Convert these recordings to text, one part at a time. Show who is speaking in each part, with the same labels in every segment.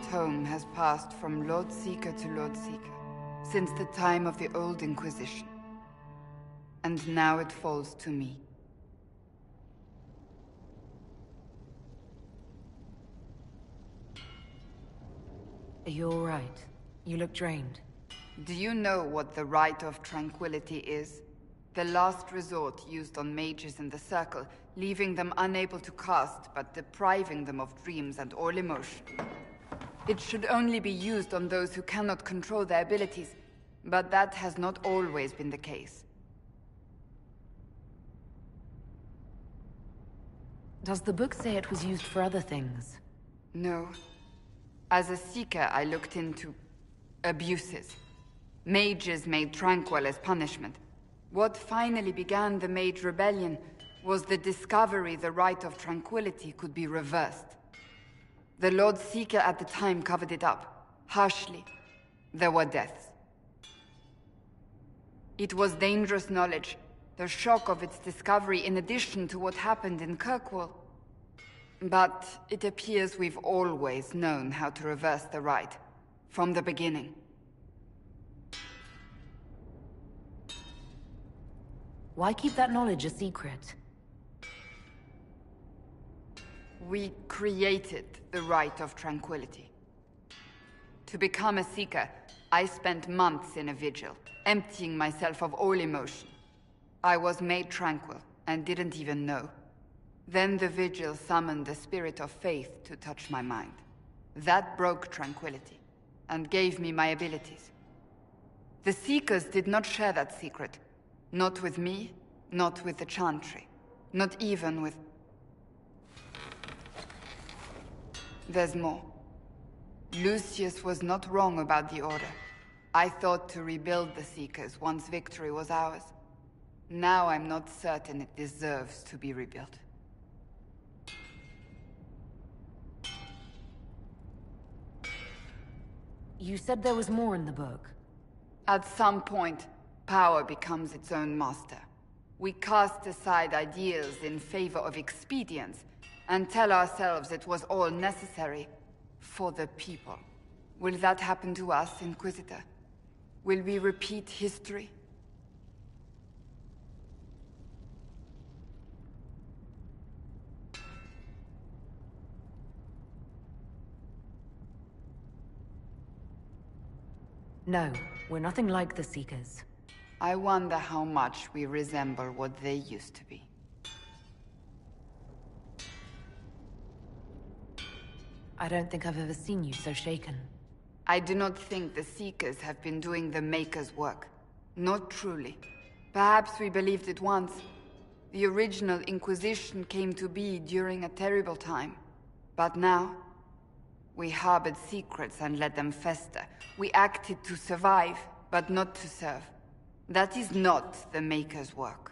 Speaker 1: home has passed from Lord Seeker to Lord Seeker, since the time of the Old Inquisition. And now it falls to me.
Speaker 2: Are you all right? You look drained.
Speaker 1: Do you know what the Rite of Tranquility is? The last resort used on mages in the Circle, leaving them unable to cast, but depriving them of dreams and all emotion. It should only be used on those who cannot control their abilities, but that has not always been the case.
Speaker 2: Does the book say it was used for other things?
Speaker 1: No. As a Seeker, I looked into abuses. Mages made Tranquil as punishment. What finally began the Mage Rebellion was the discovery the Rite of Tranquility could be reversed. The Lord Seeker at the time covered it up, harshly. There were deaths. It was dangerous knowledge, the shock of its discovery in addition to what happened in Kirkwall. But it appears we've always known how to reverse the Rite, from the beginning.
Speaker 2: Why keep that knowledge a secret?
Speaker 1: We created the Rite of Tranquility. To become a Seeker, I spent months in a vigil, emptying myself of all emotion. I was made tranquil, and didn't even know. Then the vigil summoned the spirit of faith to touch my mind. That broke tranquility, and gave me my abilities. The Seekers did not share that secret. Not with me, not with the Chantry, not even with... There's more. Lucius was not wrong about the Order. I thought to rebuild the Seekers once victory was ours. Now I'm not certain it deserves to be rebuilt.
Speaker 2: You said there was more in the book.
Speaker 1: At some point, power becomes its own master. We cast aside ideals in favor of expedience, and tell ourselves it was all necessary for the people. Will that happen to us, Inquisitor? Will we repeat history?
Speaker 2: No, we're nothing like the Seekers.
Speaker 1: I wonder how much we resemble what they used to be.
Speaker 2: I don't think I've ever seen you so shaken.
Speaker 1: I do not think the Seekers have been doing the Maker's work. Not truly. Perhaps we believed it once. The original Inquisition came to be during a terrible time. But now, we harbored secrets and let them fester. We acted to survive, but not to serve. That is not the Maker's work.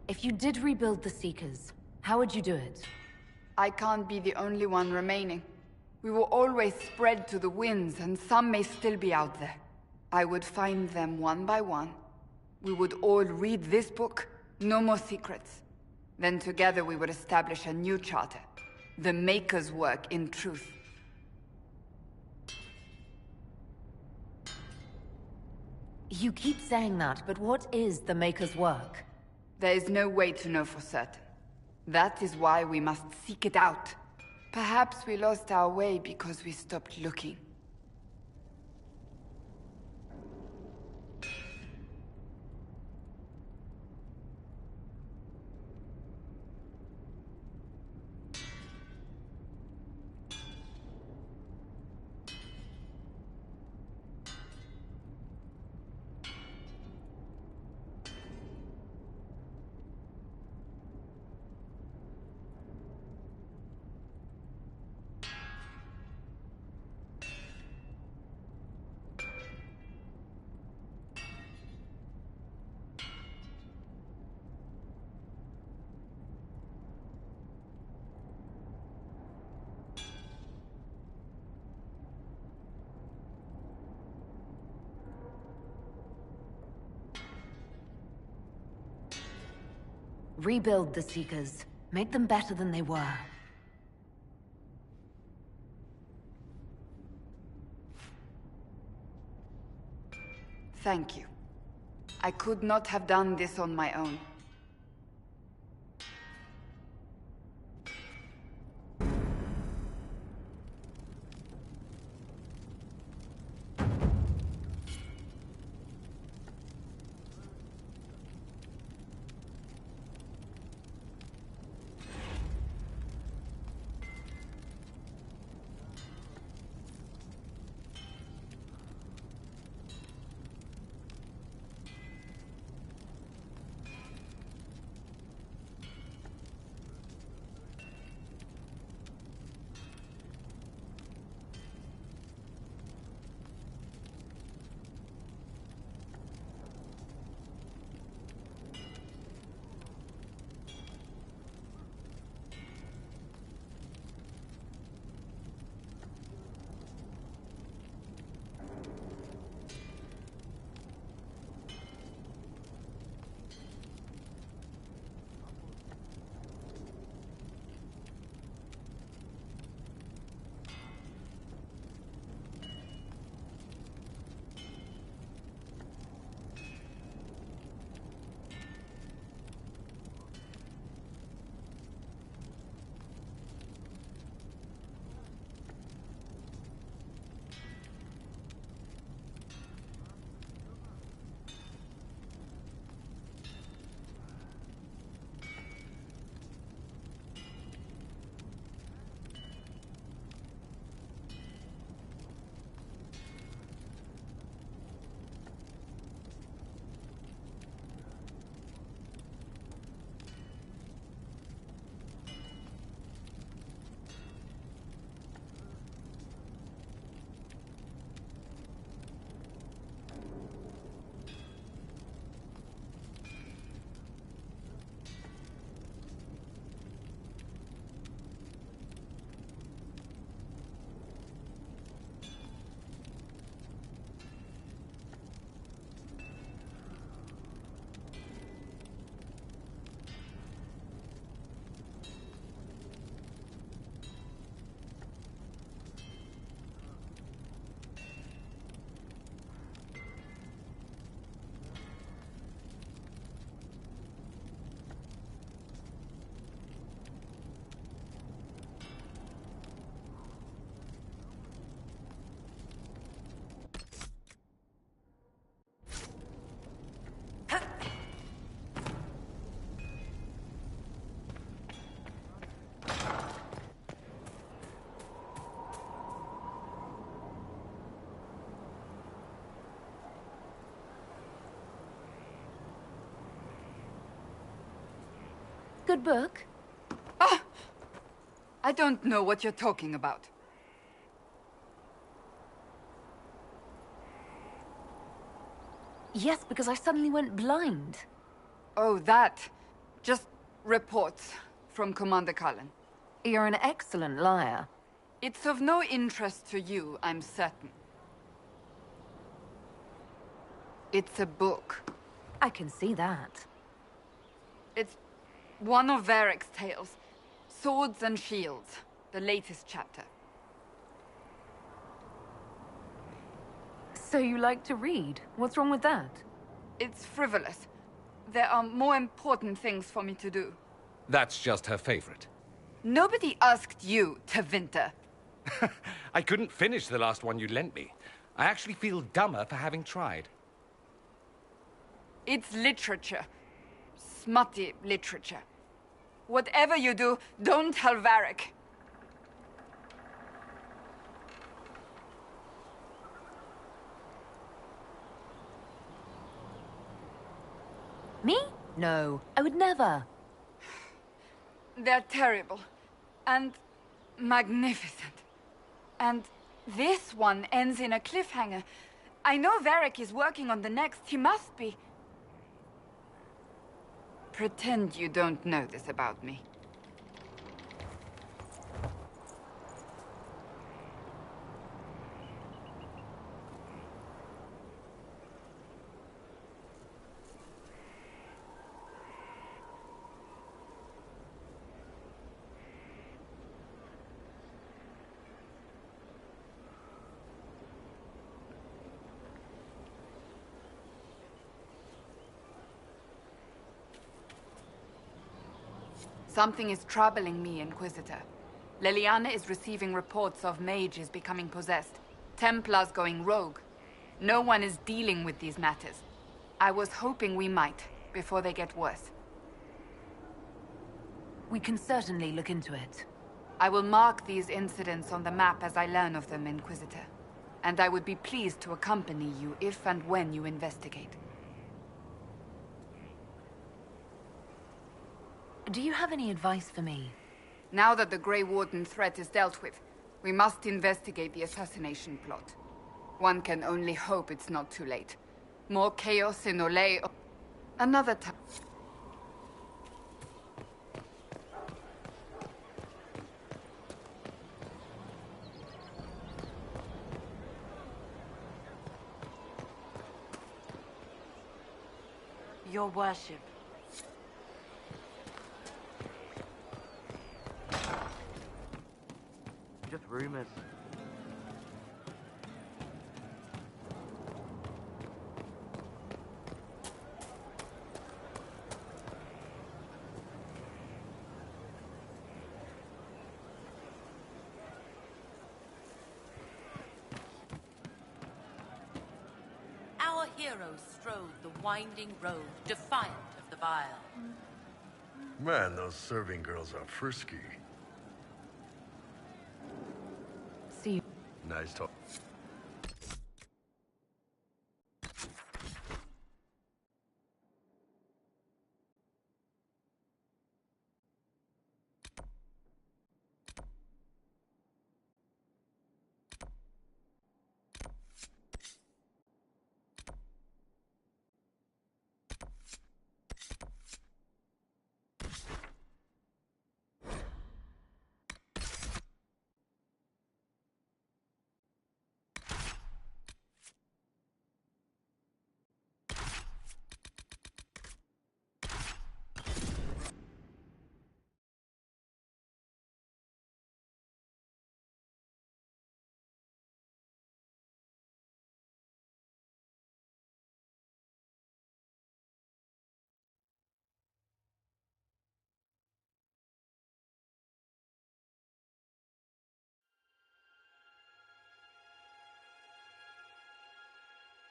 Speaker 2: If you did rebuild the Seekers, how would you do it?
Speaker 1: I can't be the only one remaining. We will always spread to the winds, and some may still be out there. I would find them one by one. We would all read this book, no more secrets. Then together we would establish a new charter. The Maker's work in truth.
Speaker 2: You keep saying that, but what is the Maker's work?
Speaker 1: There is no way to know for certain. That is why we must seek it out. Perhaps we lost our way because we stopped looking.
Speaker 2: Rebuild the Seekers. Make them better than they were.
Speaker 1: Thank you. I could not have done this on my own.
Speaker 2: Good book?
Speaker 1: I don't know what you're talking about.
Speaker 2: Yes, because I suddenly went blind.
Speaker 1: Oh, that. Just reports from Commander Cullen.
Speaker 2: You're an excellent liar.
Speaker 1: It's of no interest to you, I'm certain. It's a book.
Speaker 2: I can see that.
Speaker 1: It's one of Varric's tales. Swords and Shields, the latest chapter.
Speaker 2: So you like to read? What's wrong with that?
Speaker 1: It's frivolous. There are more important things for me to do.
Speaker 3: That's just her favorite.
Speaker 1: Nobody asked you, Tevinter.
Speaker 3: I couldn't finish the last one you lent me. I actually feel dumber for having tried.
Speaker 1: It's literature. Smutty literature. Whatever you do, don't tell Varric.
Speaker 2: Me? No, I would never.
Speaker 1: They're terrible. And magnificent. And this one ends in a cliffhanger. I know Varric is working on the next. He must be. Pretend you don't know this about me. Something is troubling me, Inquisitor. Leliana is receiving reports of mages becoming possessed, Templars going rogue. No one is dealing with these matters. I was hoping we might, before they get worse.
Speaker 2: We can certainly look into it.
Speaker 1: I will mark these incidents on the map as I learn of them, Inquisitor. And I would be pleased to accompany you if and when you investigate.
Speaker 2: Do you have any advice for me?
Speaker 1: Now that the Grey Warden threat is dealt with, we must investigate the assassination plot. One can only hope it's not too late. More chaos in Olay... Another time.
Speaker 4: Your worship.
Speaker 5: Just rumors.
Speaker 4: Our heroes strode the winding road, defiant of the Vile.
Speaker 6: Man, those serving girls are frisky.
Speaker 2: See.
Speaker 6: Nice talk.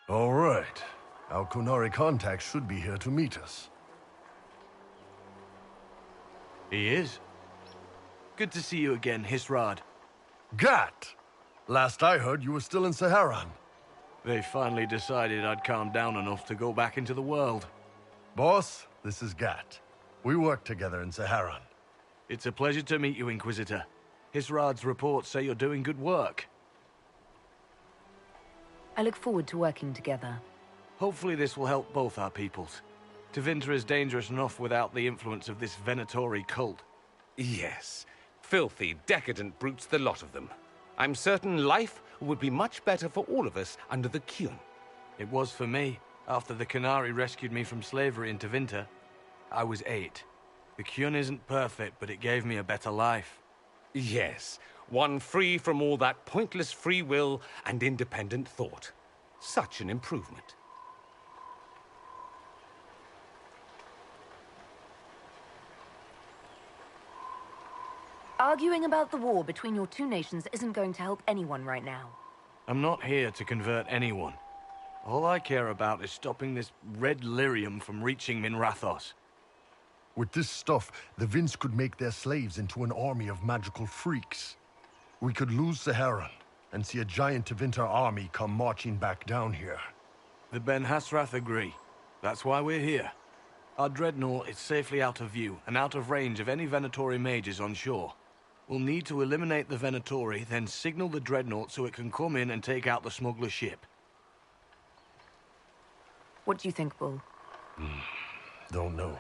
Speaker 6: All right. Our Qunari contact should be here to meet us.
Speaker 5: He is. Good to see you again, Hisrad.
Speaker 6: Gat! Last I heard, you were still in Saharan.
Speaker 5: They finally decided I'd calmed down enough to go back into the world.
Speaker 6: Boss, this is Gat. We work together in Saharan.
Speaker 5: It's a pleasure to meet you, Inquisitor. Hisrad's reports say you're doing good work.
Speaker 2: I look forward to working together.
Speaker 5: Hopefully this will help both our peoples. Tevinter is dangerous enough without the influence of this Venatori cult.
Speaker 3: Yes. Filthy, decadent brutes, the lot of them. I'm certain life would be much better for all of us under the Qun.
Speaker 5: It was for me, after the Qunari rescued me from slavery in Tevinter. I was 8. The Qun isn't perfect, but it gave me a better life.
Speaker 3: Yes, one free from all that pointless free will and independent thought. Such an improvement.
Speaker 2: Arguing about the war between your two nations isn't going to help anyone right now.
Speaker 5: I'm not here to convert anyone. All I care about is stopping this red lyrium from reaching Minrathos.
Speaker 6: With this stuff, the Vince could make their slaves into an army of magical freaks. We could lose Saharan and see a giant Tevinter army come marching back down here.
Speaker 5: The Ben Hassrath agree. That's why we're here. Our dreadnought is safely out of view and out of range of any Venatori mages on shore. We'll need to eliminate the Venatori, then signal the dreadnought so it can come in and take out the smuggler ship.
Speaker 2: What do you think, Bull?
Speaker 6: Don't know.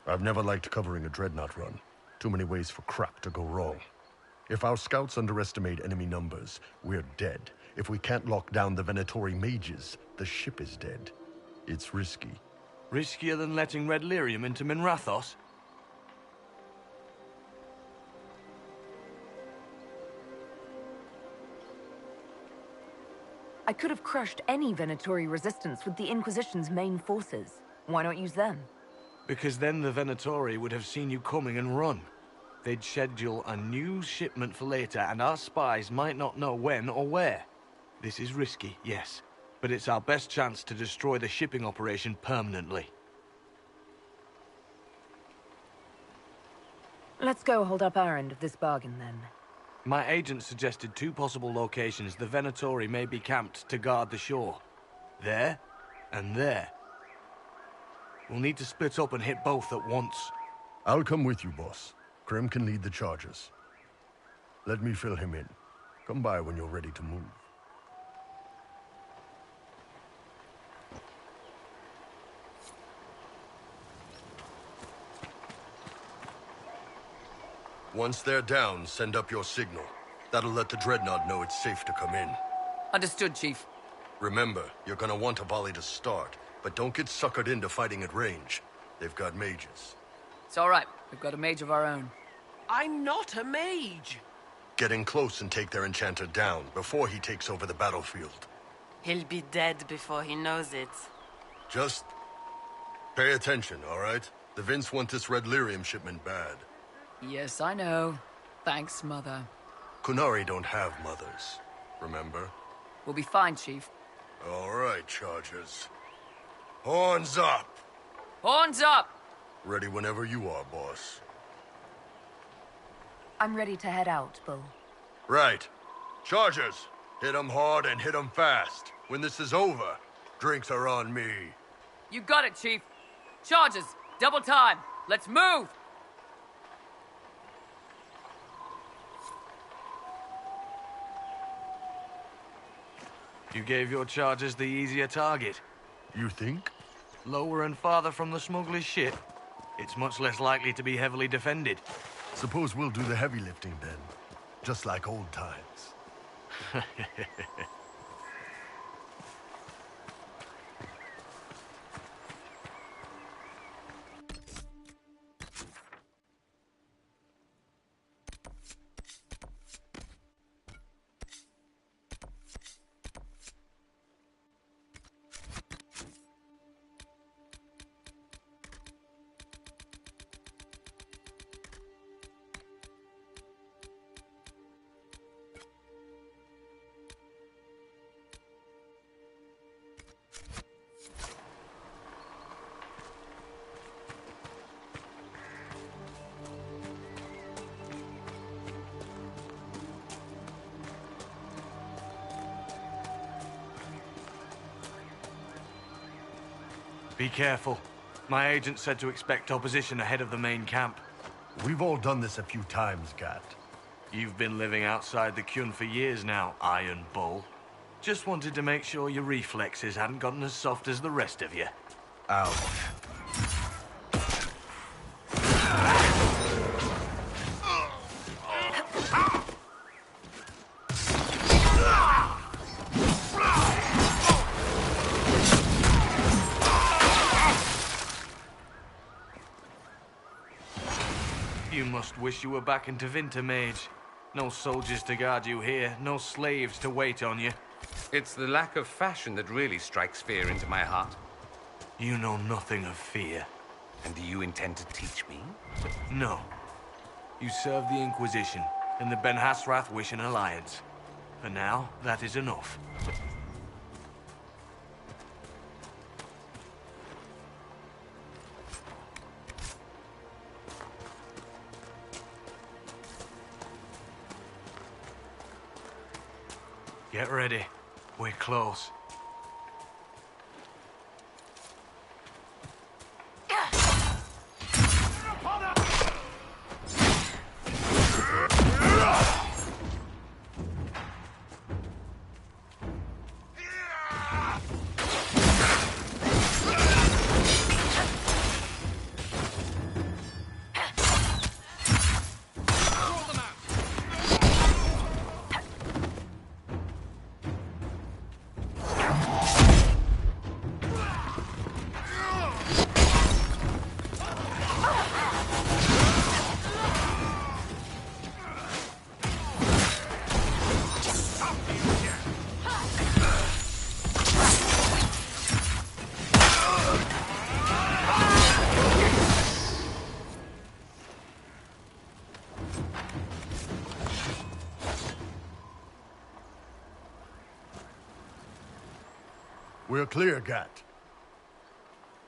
Speaker 6: I've never liked covering a dreadnought run. Too many ways for crap to go wrong. If our scouts underestimate enemy numbers, we're dead. If we can't lock down the Venatori mages, the ship is dead. It's risky.
Speaker 5: Riskier than letting red lyrium into Minrathos?
Speaker 2: I could have crushed any Venatori resistance with the Inquisition's main forces. Why not use them?
Speaker 5: Because then the Venatori would have seen you coming and run. They'd schedule a new shipment for later, and our spies might not know when or where. This is risky, yes, but it's our best chance to destroy the shipping operation permanently.
Speaker 2: Let's go hold up our end of this bargain, then.
Speaker 5: My agent suggested 2 possible locations the Venatori may be camped to guard the shore. There, and there. We'll need to split up and hit both at once.
Speaker 6: I'll come with you, boss. Krem can lead the charges. Let me fill him in. Come by when you're ready to move. Once they're down, send up your signal. That'll let the Dreadnought know it's safe to come in.
Speaker 7: Understood, Chief.
Speaker 6: Remember, you're gonna want a volley to start, but don't get suckered into fighting at range. They've got mages.
Speaker 7: It's all right. We've got a mage of our own.
Speaker 8: I'm not a mage.
Speaker 6: Get in close and take their enchanter down before he takes over the battlefield.
Speaker 8: He'll be dead before he knows it.
Speaker 6: Just pay attention, all right? The Vince want this red lyrium shipment bad.
Speaker 7: Yes, I know. Thanks, Mother.
Speaker 6: Qunari don't have mothers, remember?
Speaker 7: We'll be fine, Chief.
Speaker 6: All right, Chargers. Horns up!
Speaker 7: Horns up!
Speaker 6: Ready whenever you are, boss.
Speaker 2: I'm ready to head out, Bull.
Speaker 6: Right. Chargers, hit 'em hard and hit 'em fast. When this is over, drinks are on me.
Speaker 7: You got it, Chief. Charges, double time. Let's move!
Speaker 5: You gave your charges the easier target.
Speaker 6: You think?
Speaker 5: Lower and farther from the smuggler's ship, it's much less likely to be heavily defended.
Speaker 6: Suppose we'll do the heavy lifting then. Just like old times.
Speaker 5: Be careful. My agent said to expect opposition ahead of the main camp.
Speaker 6: We've all done this a few times, Gat.
Speaker 5: You've been living outside the Qun for years now, Iron Bull. Just wanted to make sure your reflexes hadn't gotten as soft as the rest of you.
Speaker 6: Ouch.
Speaker 5: You must wish you were back in Tevinter, Mage. No soldiers to guard you here, no slaves to wait on you.
Speaker 3: It's the lack of fashion that really strikes fear into my heart.
Speaker 5: You know nothing of fear.
Speaker 3: And do you intend to teach me?
Speaker 5: No. You serve the Inquisition, and the Ben Hassrath wish an alliance. For now, that is enough. Get ready. We're close.
Speaker 6: We're clear, Gat.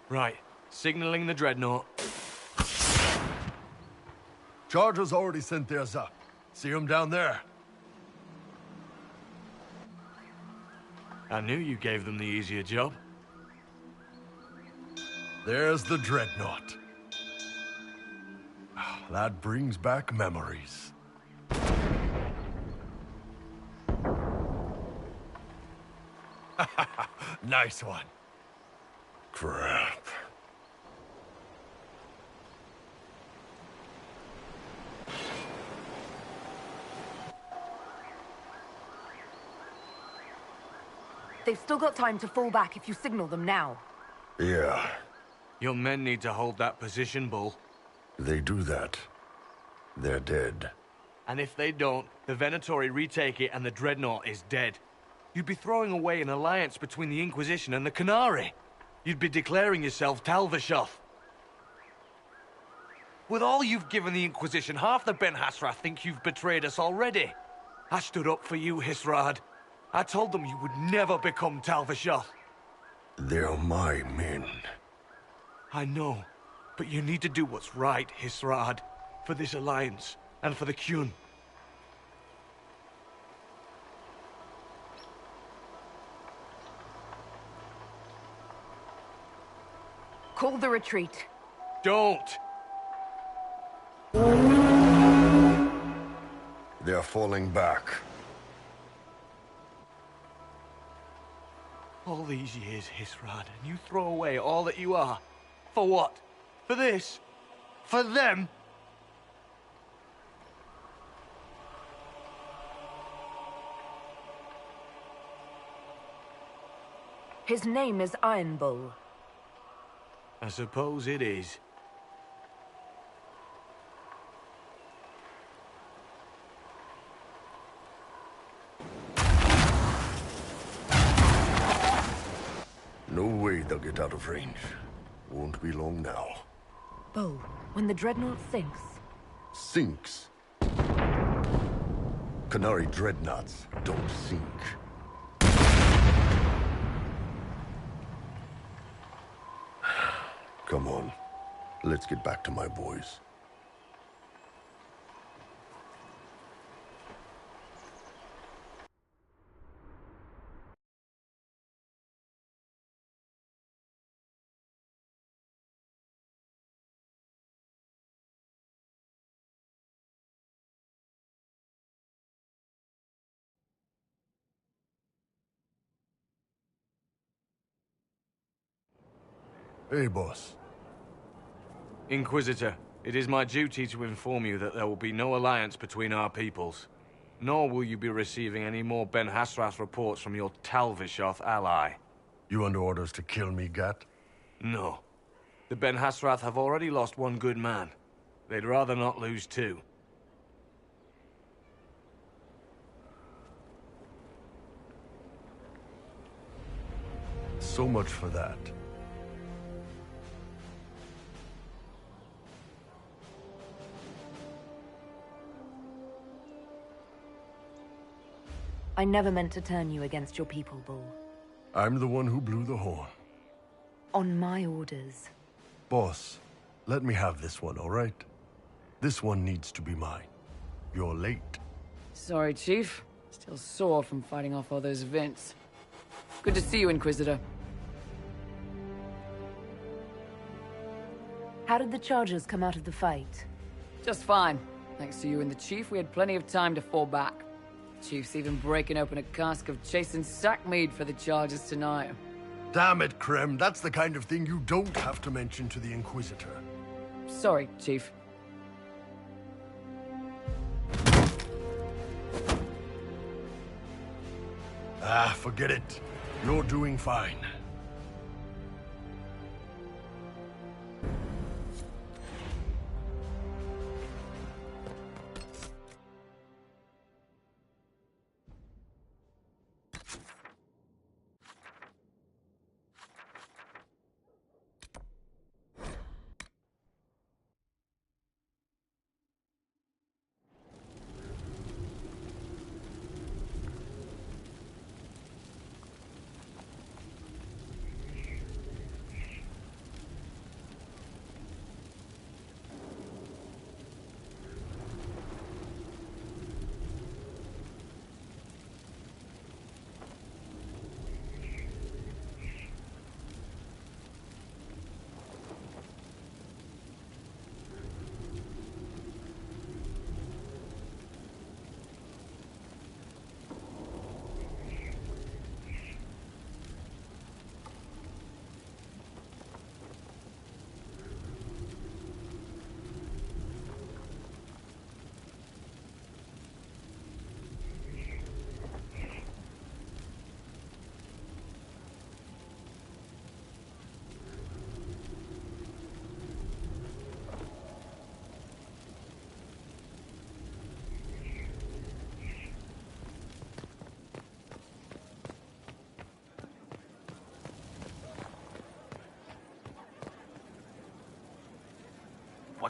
Speaker 5: Right. Signaling the Dreadnought.
Speaker 6: Chargers already sent theirs up. See them down there?
Speaker 5: I knew you gave them the easier job.
Speaker 6: There's the Dreadnought. That brings back memories. Nice one. Crap.
Speaker 2: They've still got time to fall back if you signal them now.
Speaker 6: Yeah,
Speaker 5: Your men need to hold that position, Bull.
Speaker 6: they do that. They're dead.
Speaker 5: And if they don't, the Venatori retake it and the Dreadnought is dead. You'd be throwing away an alliance between the Inquisition and the Qunari. You'd be declaring yourself Tal Vashoth. With all you've given the Inquisition, half the Ben Hassrath think you've betrayed us already. I stood up for you, Hisrad. I told them you would never become Tal Vashoth.
Speaker 6: They're my men.
Speaker 5: I know, but you need to do what's right, Hisrad. For this alliance, and for the Qun.
Speaker 2: Call the retreat.
Speaker 5: Don't!
Speaker 6: They're falling back.
Speaker 5: All these years, Hisrad, and you throw away all that you are. For what? For this? For them?
Speaker 2: His name is Iron Bull.
Speaker 5: I suppose it is.
Speaker 6: No way they'll get out of range. Won't be long now.
Speaker 2: Bull, when the Dreadnought sinks,
Speaker 6: Sinks. Qunari dreadnoughts don't sink. Come on. Let's get back to my boys. Hey, boss.
Speaker 5: Inquisitor, it is my duty to inform you that there will be no alliance between our peoples. Nor will you be receiving any more Ben Hassrath reports from your Tal Vashoth ally.
Speaker 6: You under orders to kill me, Gat?
Speaker 5: No. The Ben Hassrath have already lost one good man. They'd rather not lose two.
Speaker 6: So much for that.
Speaker 2: I never meant to turn you against your people, Bull.
Speaker 6: I'm the one who blew the horn.
Speaker 2: On my orders.
Speaker 6: Boss, let me have this one, all right? This one needs to be mine. You're late.
Speaker 7: Sorry, Chief. Still sore from fighting off all those events. Good to see you, Inquisitor.
Speaker 2: How did the Chargers come out of the fight?
Speaker 7: Just fine. Thanks to you and the Chief, we had plenty of time to fall back. Chief's even breaking open a cask of chastened sackmead for the Chargers tonight.
Speaker 6: Damn it, Krem. That's the kind of thing you don't have to mention to the Inquisitor.
Speaker 7: Sorry, Chief.
Speaker 6: Ah, forget it. You're doing fine.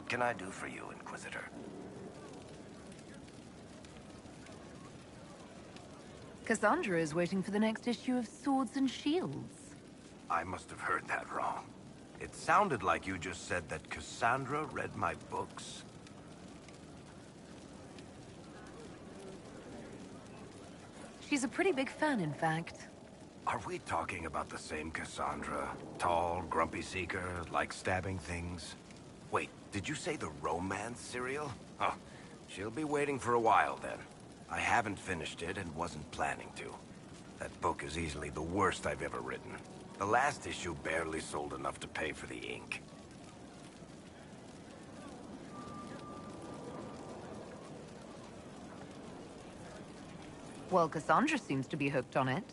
Speaker 9: What can I do for you, Inquisitor?
Speaker 2: Cassandra is waiting for the next issue of Swords and Shields.
Speaker 9: I must have heard that wrong. It sounded like you just said that Cassandra read my books.
Speaker 2: She's a pretty big fan, in fact.
Speaker 9: Are we talking about the same Cassandra? Tall, grumpy seeker, like stabbing things? Wait, did you say the romance serial? Huh. She'll be waiting for a while then. I haven't finished it and wasn't planning to. That book is easily the worst I've ever written. The last issue barely sold enough to pay for the ink.
Speaker 2: Well, Cassandra seems to be hooked on it.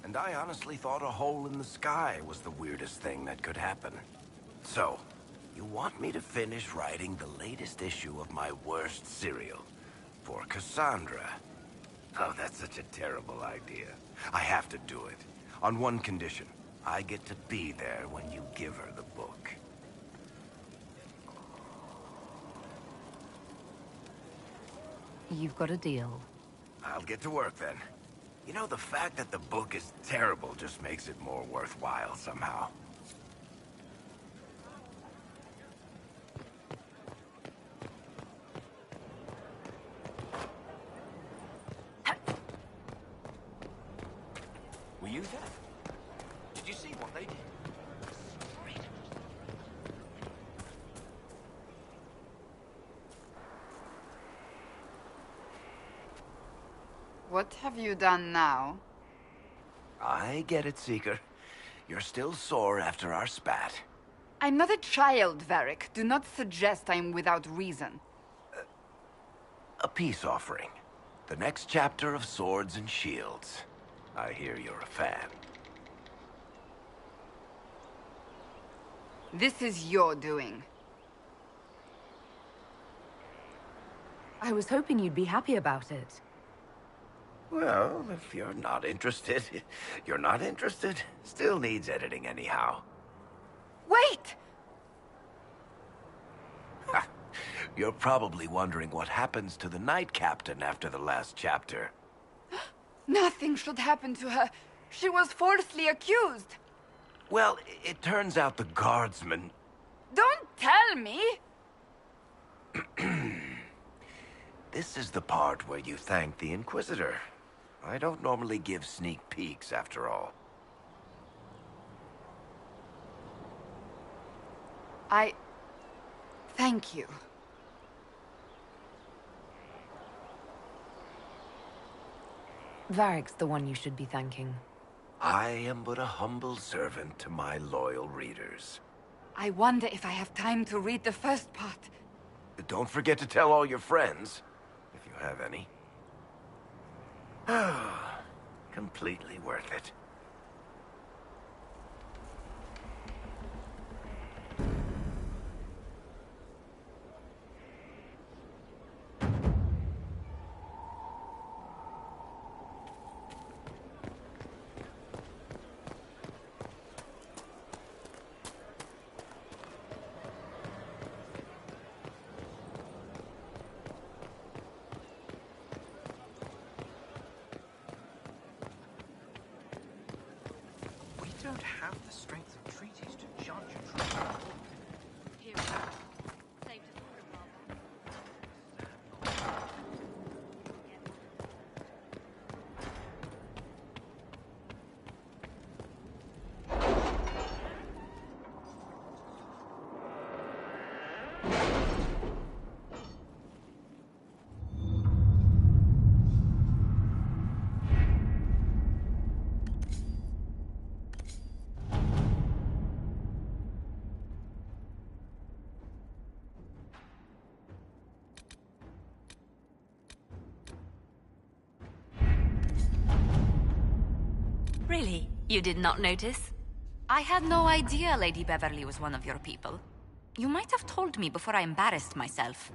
Speaker 9: And I honestly thought a hole in the sky was the weirdest thing that could happen. So, you want me to finish writing the latest issue of my worst serial for Cassandra? Oh, that's such a terrible idea. I have to do it. On one condition. I get to be there when you give her the book.
Speaker 2: You've got a deal.
Speaker 9: I'll get to work then. You know, the fact that the book is terrible just makes it more worthwhile somehow. Were you there? Did you see what they did?
Speaker 1: What have you done now?
Speaker 9: I get it, Seeker. You're still sore after our spat.
Speaker 1: I'm not a child, Varric. Do not suggest I'm without reason.
Speaker 9: A peace offering. The next chapter of Swords and Shields. I hear you're a fan.
Speaker 1: This is your doing.
Speaker 2: I was hoping you'd be happy about it.
Speaker 9: Well, if you're not interested, you're not interested. Still needs editing anyhow.
Speaker 1: Wait!
Speaker 9: You're probably wondering what happens to the Knight Captain after the last chapter.
Speaker 1: Nothing should happen to her. She was falsely accused.
Speaker 9: Well, it turns out the guardsman...
Speaker 1: Don't tell me!
Speaker 9: This is the part where you thank the Inquisitor. I don't normally give sneak peeks, after all.
Speaker 1: Thank you.
Speaker 2: Varric's the one you should be thanking.
Speaker 9: I am but a humble servant to my loyal readers.
Speaker 1: I wonder if I have time to read the first part.
Speaker 9: Don't forget to tell all your friends, if you have any. Completely worth it.
Speaker 10: We don't have the strength of treaties to judge a true war.
Speaker 4: Here, saved us all a while back.
Speaker 11: Really? You did not notice? I had no idea Lady Beverly was one of your people. You might have told me before I embarrassed myself.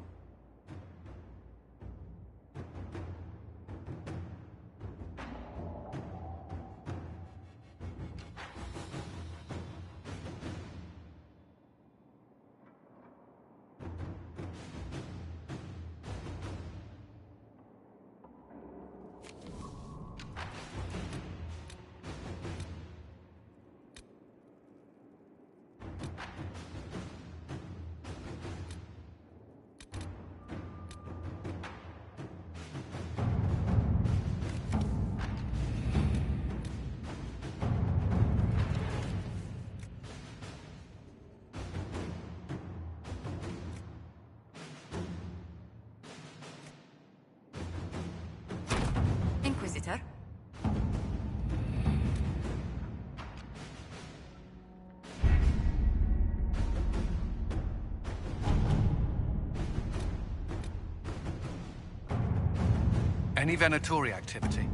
Speaker 12: Any Venatori activity?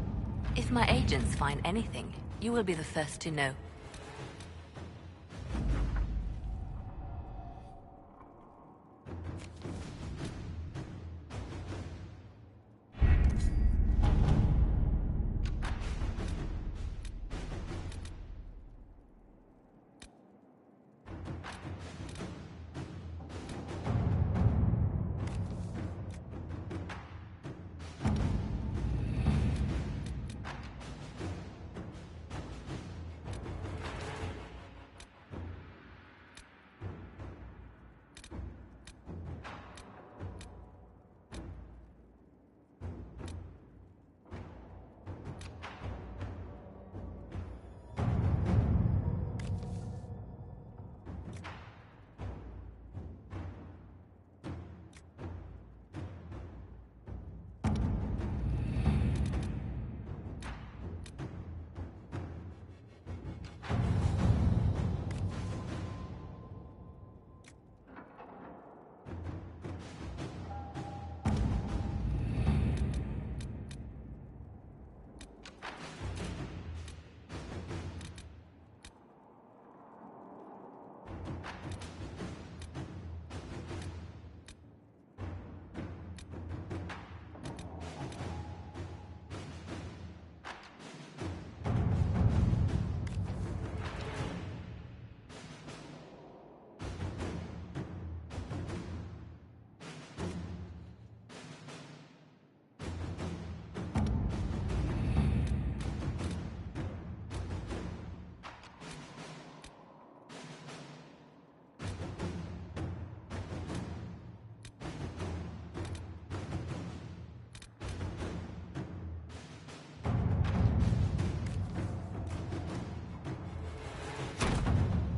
Speaker 2: If my agents find anything, you will be the first to know.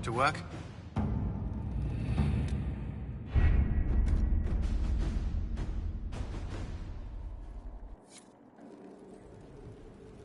Speaker 12: To work?